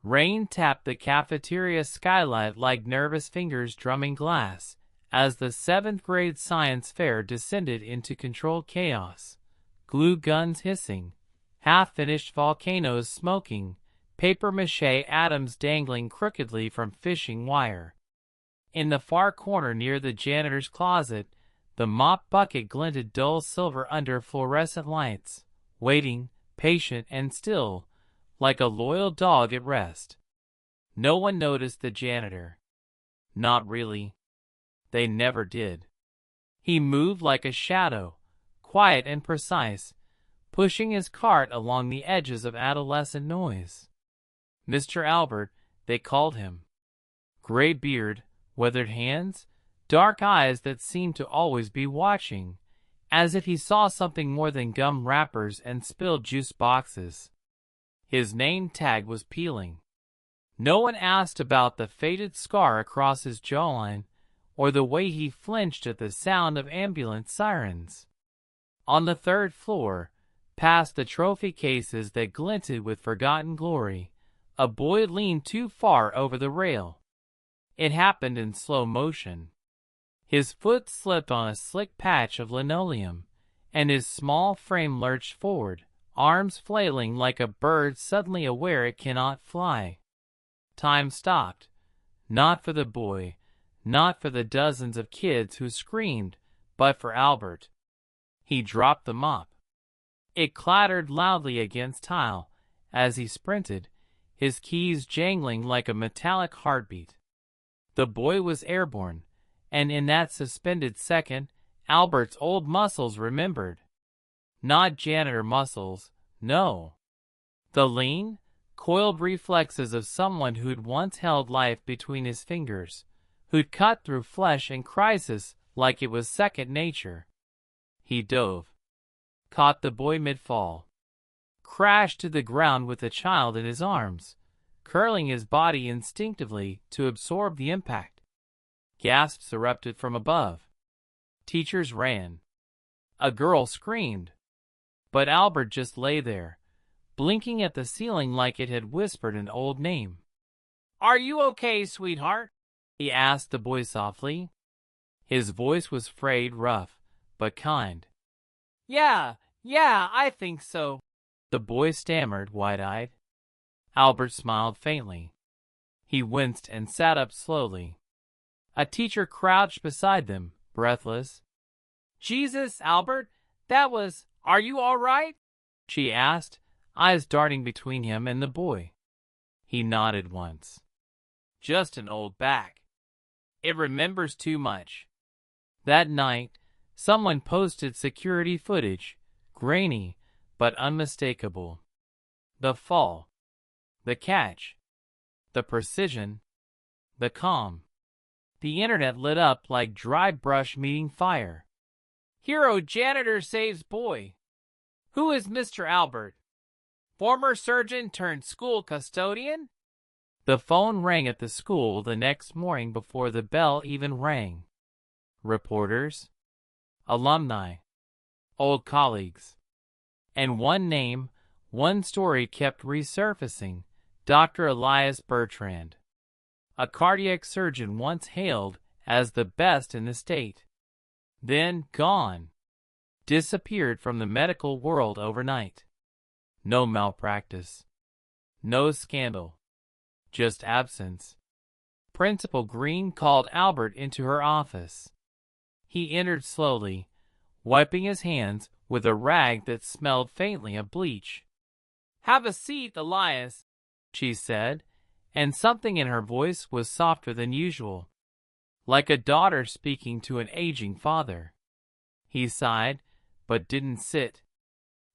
Rain tapped the cafeteria skylight like nervous fingers drumming glass as the 7th grade science fair descended into controlled chaos. Glue guns hissing, half-finished volcanoes smoking, papier-mâché atoms dangling crookedly from fishing wire. In the far corner near the janitor's closet, the mop bucket glinted dull silver under fluorescent lights, waiting, patient and still, like a loyal dog at rest. No one noticed the janitor. Not really. They never did. He moved like a shadow, quiet and precise, pushing his cart along the edges of adolescent noise. Mr. Albert, they called him. Gray beard, weathered hands, dark eyes that seemed to always be watching, as if he saw something more than gum wrappers and spilled juice boxes. His name tag was peeling. No one asked about the faded scar across his jawline or the way he flinched at the sound of ambulance sirens. On the 3rd floor, past the trophy cases that glinted with forgotten glory, a boy leaned too far over the rail. It happened in slow motion. His foot slipped on a slick patch of linoleum, and his small frame lurched forward, arms flailing like a bird suddenly aware it cannot fly. Time stopped. Not for the boy, not for the dozens of kids who screamed, but for Albert. He dropped the mop. It clattered loudly against tile as he sprinted, his keys jangling like a metallic heartbeat. The boy was airborne, and in that suspended second, Albert's old muscles remembered. Not janitor muscles, no. The lean, coiled reflexes of someone who'd once held life between his fingers, who'd cut through flesh and crisis like it was second nature. He dove, caught the boy mid-fall, crashed to the ground with the child in his arms, curling his body instinctively to absorb the impact. Gasps erupted from above. Teachers ran. A girl screamed. But Albert just lay there, blinking at the ceiling like it had whispered an old name. "Are you okay, sweetheart?" he asked the boy softly. His voice was frayed, rough, but kind. Yeah, I think so," the boy stammered, wide-eyed. Albert smiled faintly. He winced and sat up slowly. A teacher crouched beside them, breathless. "Jesus, Albert, are you all right?" she asked, eyes darting between him and the boy. He nodded once. "Just an old back. It remembers too much." That night, someone posted security footage, grainy but unmistakable. The fall, the catch, the precision, the calm. The internet lit up like dry brush meeting fire. "Hero janitor saves boy. Who is Mr. Albert? Former surgeon turned school custodian?" The phone rang at the school the next morning before the bell even rang. Reporters, alumni, old colleagues. And one name, one story kept resurfacing: Dr. Elias Bertrand, a cardiac surgeon once hailed as the best in the state. Then gone. Disappeared from the medical world overnight. No malpractice. No scandal. Just absence. Principal Green called Albert into her office. He entered slowly, wiping his hands with a rag that smelled faintly of bleach. "Have a seat, Elias," she said, and something in her voice was softer than usual, like a daughter speaking to an aging father. He sighed, but didn't sit.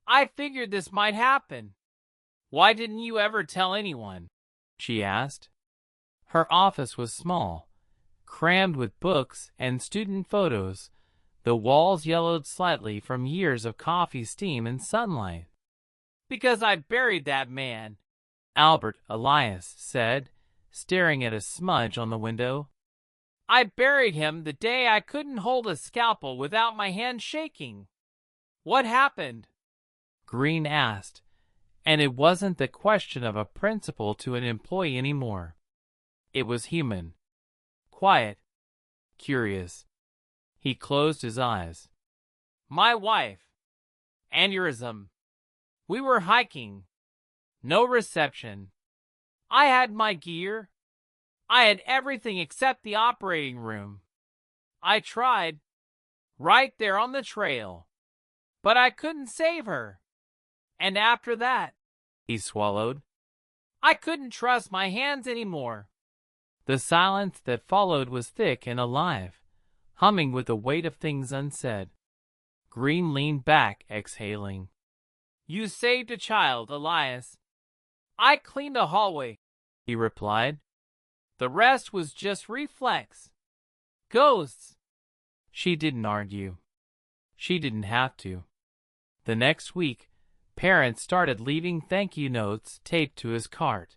"I figured this might happen. Why didn't you ever tell anyone?" she asked. Her office was small, crammed with books and student photos, the walls yellowed slightly from years of coffee steam and sunlight. "Because I buried that man," Albert Elias said, staring at a smudge on the window. "I buried him the day I couldn't hold a scalpel without my hand shaking." "What happened?" Green asked, And it wasn't the question of a principal to an employee anymore. It was human. Quiet. Curious. He closed his eyes. My wife. Aneurysm. We were hiking. No reception. I had my gear. I had everything except the operating room. I tried. Right there on the trail. But I couldn't save her. And after that, he swallowed, I couldn't trust my hands anymore. The silence that followed was thick and alive, humming with the weight of things unsaid. Green leaned back, exhaling. You saved a child, Elias. I cleaned a hallway, he replied. The rest was just reflex. Ghosts. She didn't argue. She didn't have to. The next week, parents started leaving thank you notes taped to his cart.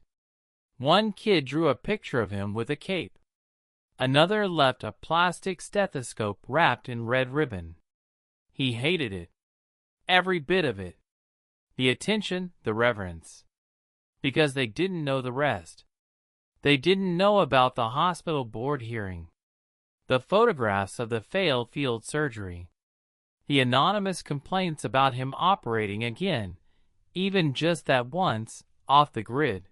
One kid drew a picture of him with a cape. Another left a plastic stethoscope wrapped in red ribbon. He hated it. Every bit of it. The attention, the reverence. Because they didn't know the rest. They didn't know about the hospital board hearing. The photographs of the failed field surgery. The anonymous complaints about him operating again, even just that once, off the grid.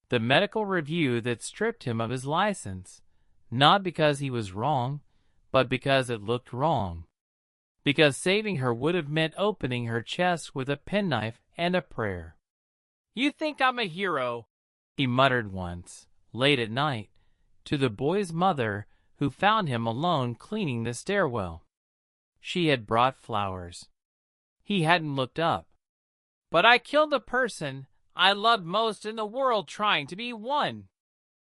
The medical review that stripped him of his license, not because he was wrong, but because it looked wrong. Because saving her would have meant opening her chest with a penknife and a prayer. You think I'm a hero, he muttered once, late at night, to the boy's mother who found him alone cleaning the stairwell. She had brought flowers. He hadn't looked up. But I killed the person I loved most in the world trying to be one.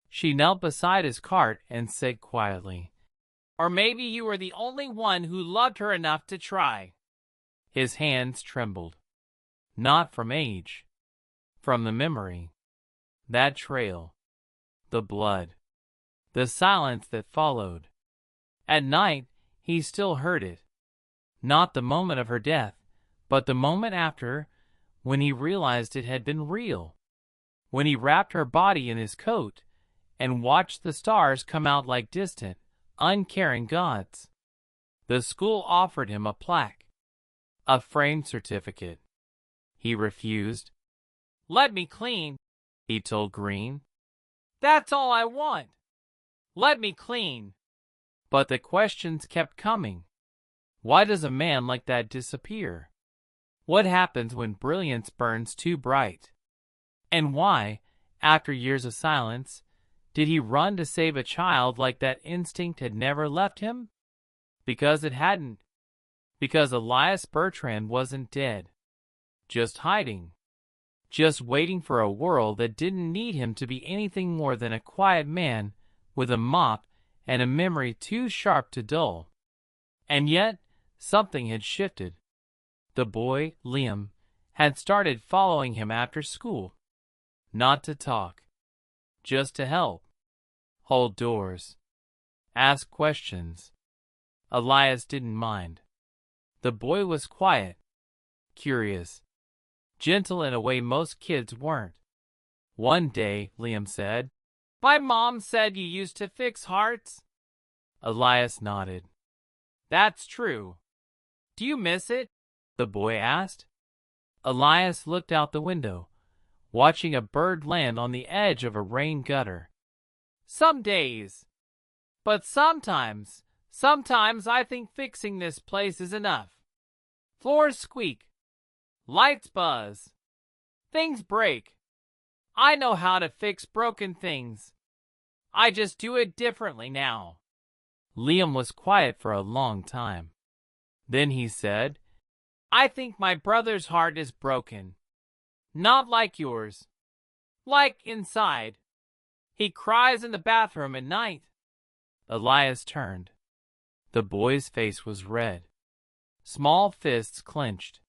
She knelt beside his cart and said quietly, Or maybe you were the only one who loved her enough to try. His hands trembled. Not from age. From the memory. That trail. The blood. The silence that followed. At night, he still heard it. Not the moment of her death, but the moment after, when he realized it had been real. When he wrapped her body in his coat and watched the stars come out like distant, uncaring gods. The school offered him a plaque. A framed certificate. He refused. Let me clean, he told Green. That's all I want. Let me clean. But the questions kept coming. Why does a man like that disappear? What happens when brilliance burns too bright? And why, after years of silence, did he run to save a child like that instinct had never left him? Because it hadn't. Because Elias Bertrand wasn't dead. Just hiding. Just waiting for a world that didn't need him to be anything more than a quiet man with a mop and a memory too sharp to dull. And yet, something had shifted. The boy, Liam, had started following him after school. Not to talk. Just to help. Hold doors. Ask questions. Elias didn't mind. The boy was quiet. Curious. Gentle in a way most kids weren't. One day, Liam said, My mom said you used to fix hearts. Elias nodded. That's true. Do you miss it? The boy asked. Elias looked out the window, watching a bird land on the edge of a rain gutter. Some days. But sometimes I think fixing this place is enough. Floors squeak. Lights buzz. Things break. I know how to fix broken things. I just do it differently now. Liam was quiet for a long time. Then he said, I think my brother's heart is broken. Not like yours. Like inside. He cries in the bathroom at night. Elias turned. The boy's face was red. Small fists clenched.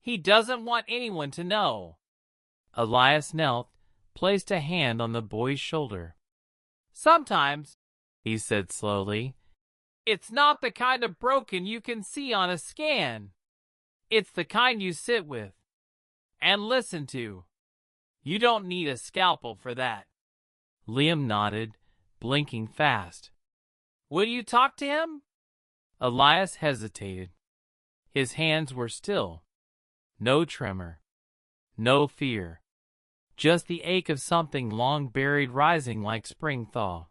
He doesn't want anyone to know. Elias knelt, placed a hand on the boy's shoulder. Sometimes, he said slowly, it's not the kind of broken you can see on a scan. It's the kind you sit with. and listened to. You don't need a scalpel for that. Liam nodded, blinking fast. Will you talk to him? Elias hesitated. His hands were still. No tremor. No fear. Just the ache of something long buried rising like spring thaw.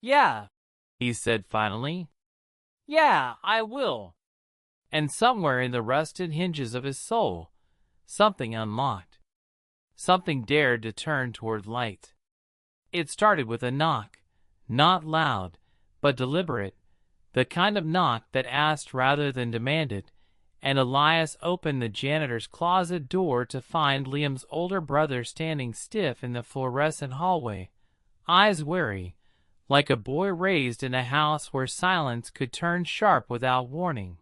Yeah, he said finally. Yeah, I will. And somewhere in the rusted hinges of his soul, something unlocked. Something dared to turn toward light. It started with a knock, not loud, but deliberate, the kind of knock that asked rather than demanded, and Elias opened the janitor's closet door to find Liam's older brother standing stiff in the fluorescent hallway, eyes wary, like a boy raised in a house where silence could turn sharp without warning.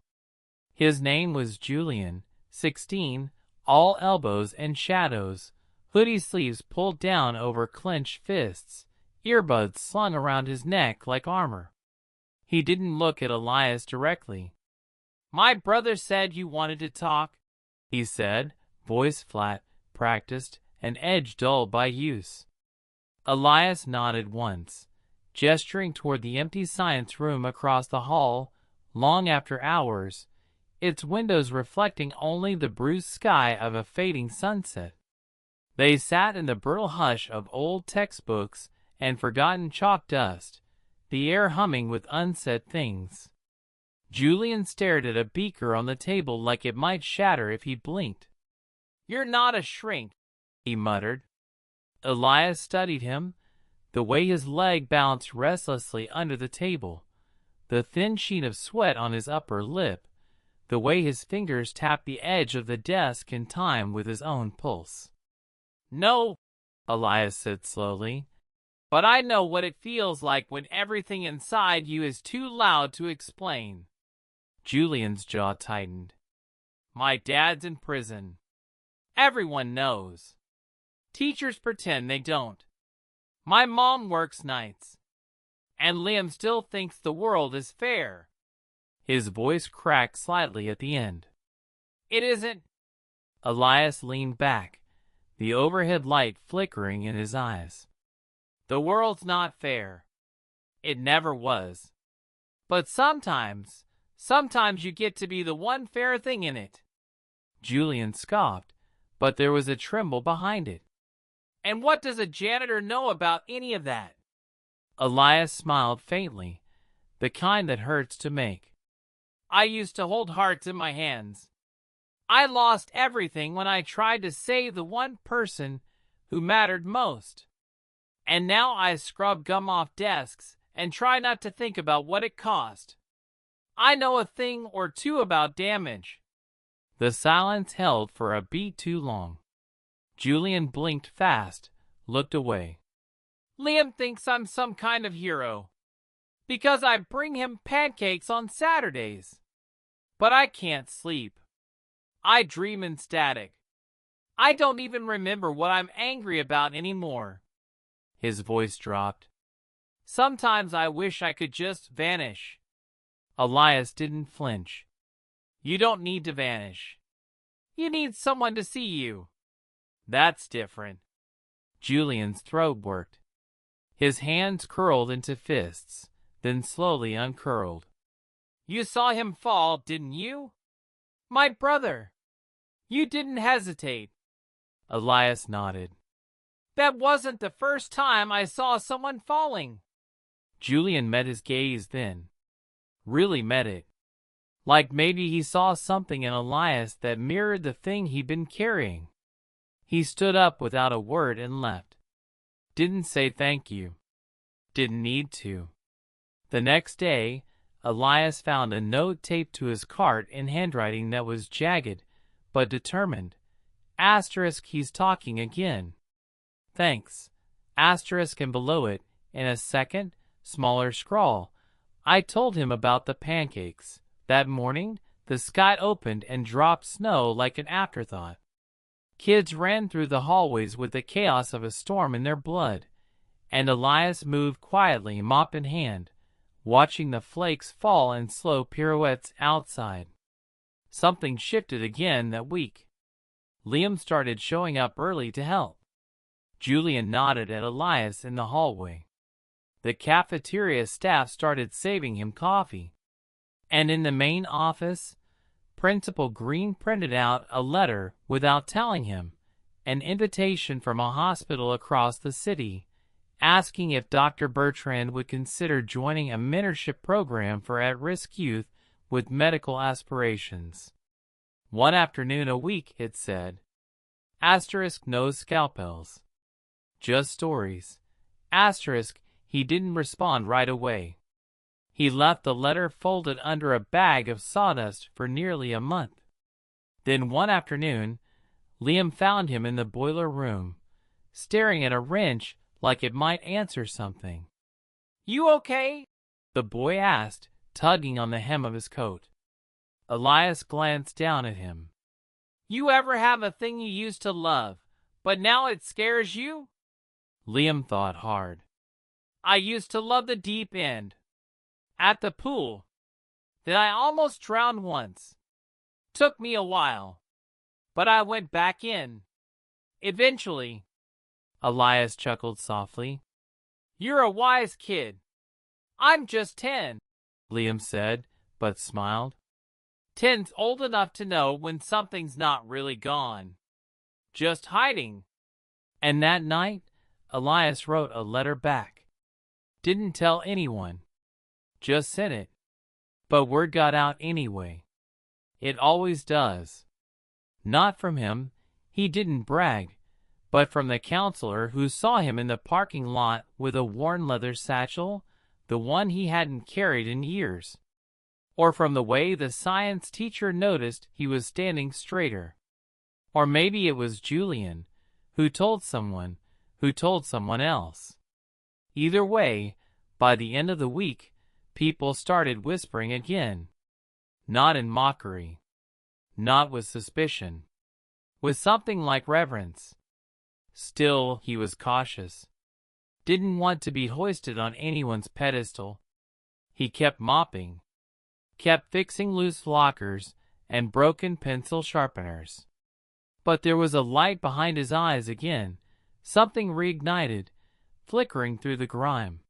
His name was Julian, 16, all elbows and shadows, hoodie sleeves pulled down over clenched fists, earbuds slung around his neck like armor. He didn't look at Elias directly. My brother said you wanted to talk, he said, voice flat, practiced, an edge dulled by use. Elias nodded once, gesturing toward the empty science room across the hall, long after hours, its windows reflecting only the bruised sky of a fading sunset. They sat in the brittle hush of old textbooks and forgotten chalk dust, the air humming with unsaid things. Julian stared at a beaker on the table like it might shatter if he blinked. You're not a shrink, he muttered. Elias studied him, the way his leg bounced restlessly under the table, the thin sheen of sweat on his upper lip, the way his fingers tapped the edge of the desk in time with his own pulse. No, Elias said slowly, but I know what it feels like when everything inside you is too loud to explain. Julian's jaw tightened. My dad's in prison. Everyone knows. Teachers pretend they don't. My mom works nights. And Liam still thinks the world is fair. His voice cracked slightly at the end. It isn't. Elias leaned back, the overhead light flickering in his eyes. The world's not fair. It never was. But sometimes you get to be the one fair thing in it. Julian scoffed, but there was a tremble behind it. And what does a janitor know about any of that? Elias smiled faintly, the kind that hurts to make. I used to hold hearts in my hands. I lost everything when I tried to save the one person who mattered most. And now I scrub gum off desks and try not to think about what it cost. I know a thing or two about damage. The silence held for a beat too long. Julian blinked fast, looked away. Liam thinks I'm some kind of hero, because I bring him pancakes on Saturdays. But I can't sleep. I dream in static. I don't even remember what I'm angry about anymore. His voice dropped. Sometimes I wish I could just vanish. Elias didn't flinch. You don't need to vanish. You need someone to see you. That's different. Julian's throat worked. His hands curled into fists, then slowly uncurled. You saw him fall, didn't you? My brother. You didn't hesitate. Elias nodded. That wasn't the first time I saw someone falling. Julian met his gaze then. Really met it. Like maybe he saw something in Elias that mirrored the thing he'd been carrying. He stood up without a word and left. Didn't say thank you. Didn't need to. The next day, Elias found a note taped to his cart in handwriting that was jagged, but determined. Asterisk, he's talking again. Thanks. Asterisk, and below it, in a second, smaller scrawl, I told him about the pancakes. That morning, the sky opened and dropped snow like an afterthought. Kids ran through the hallways with the chaos of a storm in their blood, and Elias moved quietly, mop in hand, watching the flakes fall in slow pirouettes outside. Something shifted again that week. Liam started showing up early to help. Julian nodded at Elias in the hallway. The cafeteria staff started saving him coffee. And in the main office, Principal Green printed out a letter without telling him, an invitation from a hospital across the city, asking if Dr. Bertrand would consider joining a mentorship program for at-risk youth with medical aspirations. One afternoon a week, it said. Asterisk no scalpels. Just stories. Asterisk, he didn't respond right away. He left the letter folded under a bag of sawdust for nearly a month. Then one afternoon, Liam found him in the boiler room, staring at a wrench like it might answer something. "You okay?" the boy asked, tugging on the hem of his coat. Elias glanced down at him. "You ever have a thing you used to love, but now it scares you?" Liam thought hard. "I used to love the deep end. At the pool. Then I almost drowned once. Took me a while. But I went back in. Eventually." Elias chuckled softly. "You're a wise kid. I'm just 10, Liam said, but smiled. 10's old enough to know when something's not really gone. Just hiding." And that night, Elias wrote a letter back. Didn't tell anyone. Just sent it. But word got out anyway. It always does. Not from him, he didn't brag, but from the counselor who saw him in the parking lot with a worn leather satchel, the one he hadn't carried in years. Or from the way the science teacher noticed he was standing straighter. Or maybe it was Julian, who told someone else. Either way, by the end of the week, people started whispering again. Not in mockery. Not with suspicion. With something like reverence. Still, he was cautious. Didn't want to be hoisted on anyone's pedestal. He kept mopping. Kept fixing loose lockers and broken pencil sharpeners. But there was a light behind his eyes again, something reignited, flickering through the grime.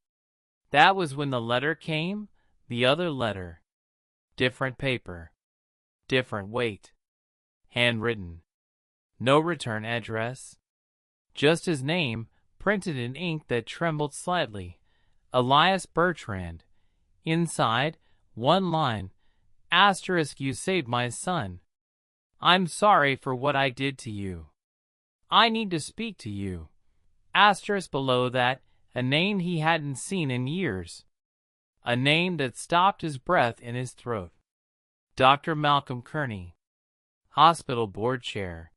That was when the letter came, the other letter. Different paper. Different weight. Handwritten. No return address. Just his name, printed in ink that trembled slightly. Elias Bertrand. Inside, one line. Asterisk, you saved my son. I'm sorry for what I did to you. I need to speak to you. Asterisk below that, a name he hadn't seen in years. A name that stopped his breath in his throat. Dr. Malcolm Kearney. Hospital board chair.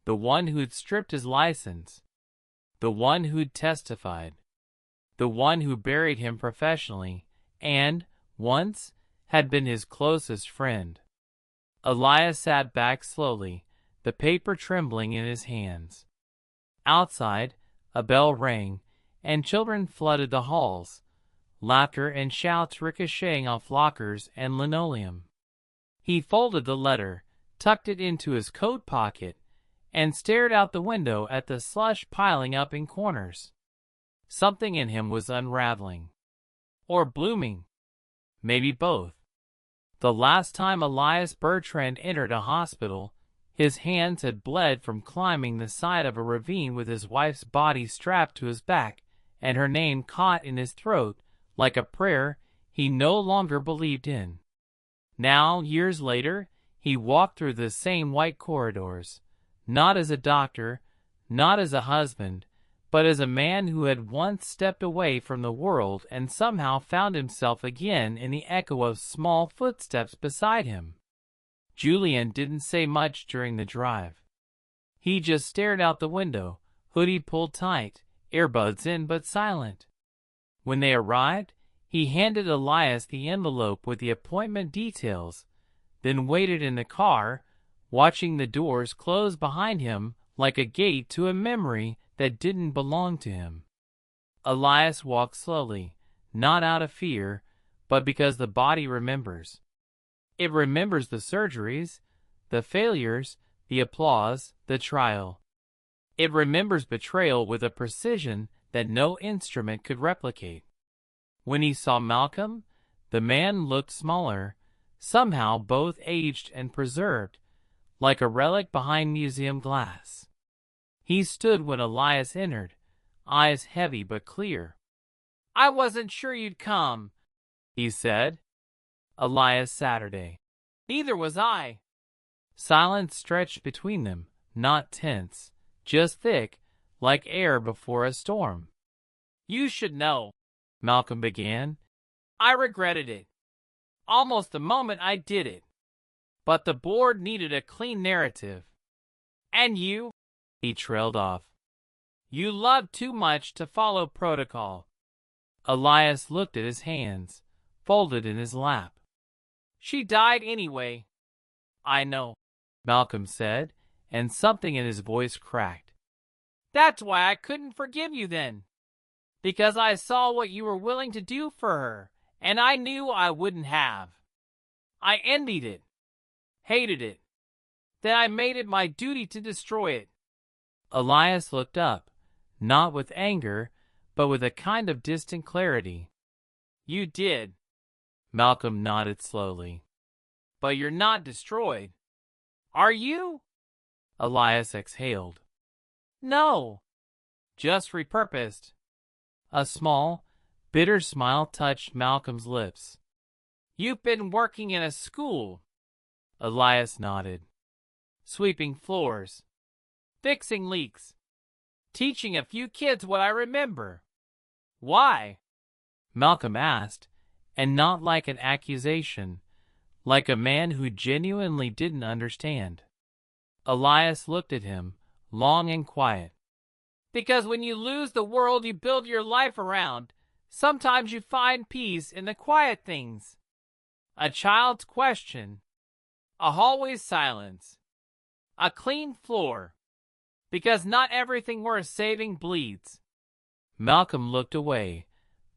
The one who'd stripped his license. The one who'd testified. The one who buried him professionally and, once, had been his closest friend. Elias sat back slowly, the paper trembling in his hands. Outside, a bell rang, and children flooded the halls, laughter and shouts ricocheting off lockers and linoleum. He folded the letter, tucked it into his coat pocket, and stared out the window at the slush piling up in corners. Something in him was unraveling. Or blooming. Maybe both. The last time Elias Bertrand entered a hospital, his hands had bled from climbing the side of a ravine with his wife's body strapped to his back, and her name caught in his throat like a prayer he no longer believed in. Now, years later, he walked through the same white corridors, not as a doctor, not as a husband, but as a man who had once stepped away from the world and somehow found himself again in the echo of small footsteps beside him. Julian didn't say much during the drive. He just stared out the window, hoodie pulled tight, earbuds in but silent. When they arrived, he handed Elias the envelope with the appointment details, then waited in the car, watching the doors close behind him like a gate to a memory that didn't belong to him. Elias walked slowly, not out of fear, but because the body remembers. It remembers the surgeries, the failures, The applause, the trial. It remembers betrayal with a precision that no instrument could replicate. When he saw Malcolm, the man looked smaller, somehow both aged and preserved, like a relic behind museum glass. He stood when Elias entered, eyes heavy but clear. "I wasn't sure you'd come," he said. Elias Saturday. "Neither was I." Silence stretched between them, not tense, just thick, like air before a storm. "You should know," Malcolm began. "I regretted it. Almost the moment I did it. But the board needed a clean narrative. And you," he trailed off. "You loved too much to follow protocol." Elias looked at his hands, folded in his lap. "She died anyway." "I know," Malcolm said, and something in his voice cracked. "That's why I couldn't forgive you then. Because I saw what you were willing to do for her, and I knew I wouldn't have. I envied it, hated it. Then I made it my duty to destroy it." Elias looked up, not with anger, but with a kind of distant clarity. "You did." Malcolm nodded slowly. "But you're not destroyed. Are you?" Elias exhaled. "No. Just repurposed." A small, bitter smile touched Malcolm's lips. "You've been working in a school." Elias nodded. "Sweeping floors. Fixing leaks. Teaching a few kids what I remember." "Why?" Malcolm asked, and not like an accusation, like a man who genuinely didn't understand. Elias looked at him, long and quiet. "Because when you lose the world you build your life around, sometimes you find peace in the quiet things. A child's question. A hallway silence. A clean floor. Because not everything worth saving bleeds." Malcolm looked away,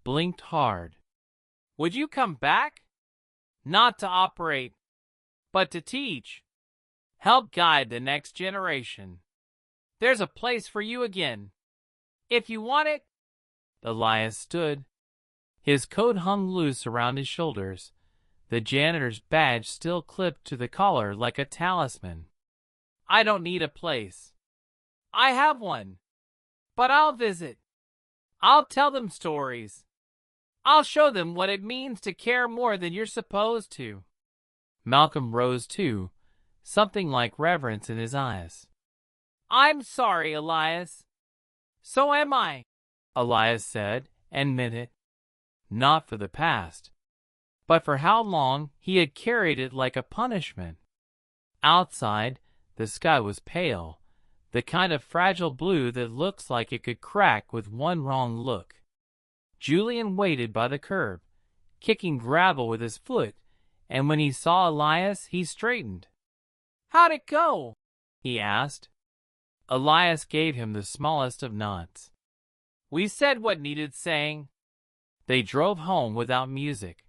blinked hard. "Would you come back? Not to operate, but to teach. Help guide the next generation. There's a place for you again. If you want it." Elias stood. His coat hung loose around his shoulders, the janitor's badge still clipped to the collar like a talisman. "I don't need a place. I have one. But I'll visit. I'll tell them stories. I'll show them what it means to care more than you're supposed to." Malcolm rose too, something like reverence in his eyes. "I'm sorry, Elias." "So am I," Elias said, and meant it. Not for the past, but for how long he had carried it like a punishment. Outside, the sky was pale, the kind of fragile blue that looks like it could crack with one wrong look. Julian waited by the curb, kicking gravel with his foot, and when he saw Elias, he straightened. "How'd it go?" he asked. Elias gave him the smallest of nods. "We said what needed saying." They drove home without music.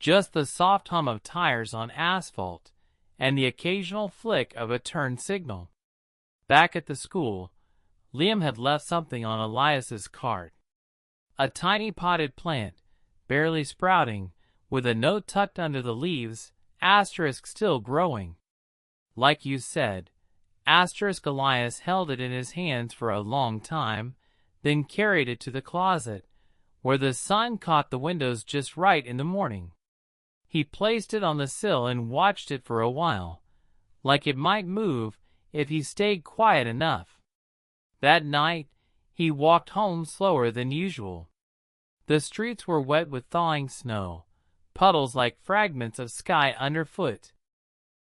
Just the soft hum of tires on asphalt and the occasional flick of a turn signal. Back at the school, Liam had left something on Elias's cart. A tiny potted plant, barely sprouting, with a note tucked under the leaves, asterisk still growing. "Like you said," asterisk. Elias held it in his hands for a long time, then carried it to the closet, where the sun caught the windows just right in the morning. He placed it on the sill and watched it for a while, like it might move if he stayed quiet enough. That night, he walked home slower than usual. The streets were wet with thawing snow, puddles like fragments of sky underfoot.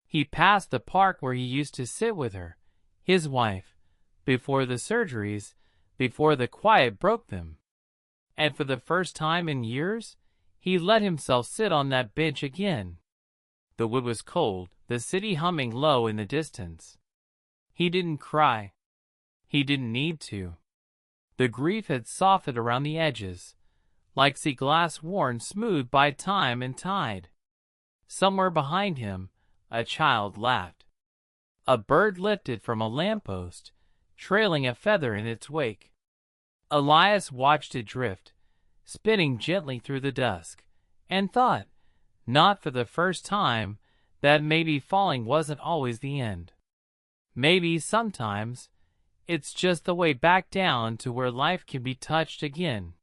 He passed the park where he used to sit with her, his wife, before the surgeries, before the quiet broke them. And for the first time in years, he let himself sit on that bench again. The wood was cold, the city humming low in the distance. He didn't cry. He didn't need to. The grief had softened around the edges, like sea glass worn smooth by time and tide. Somewhere behind him, a child laughed. A bird lifted from a lamppost, trailing a feather in its wake. Elias watched it drift, spinning gently through the dusk, and thought, not for the first time, that maybe falling wasn't always the end. Maybe sometimes it's just the way back down to where life can be touched again.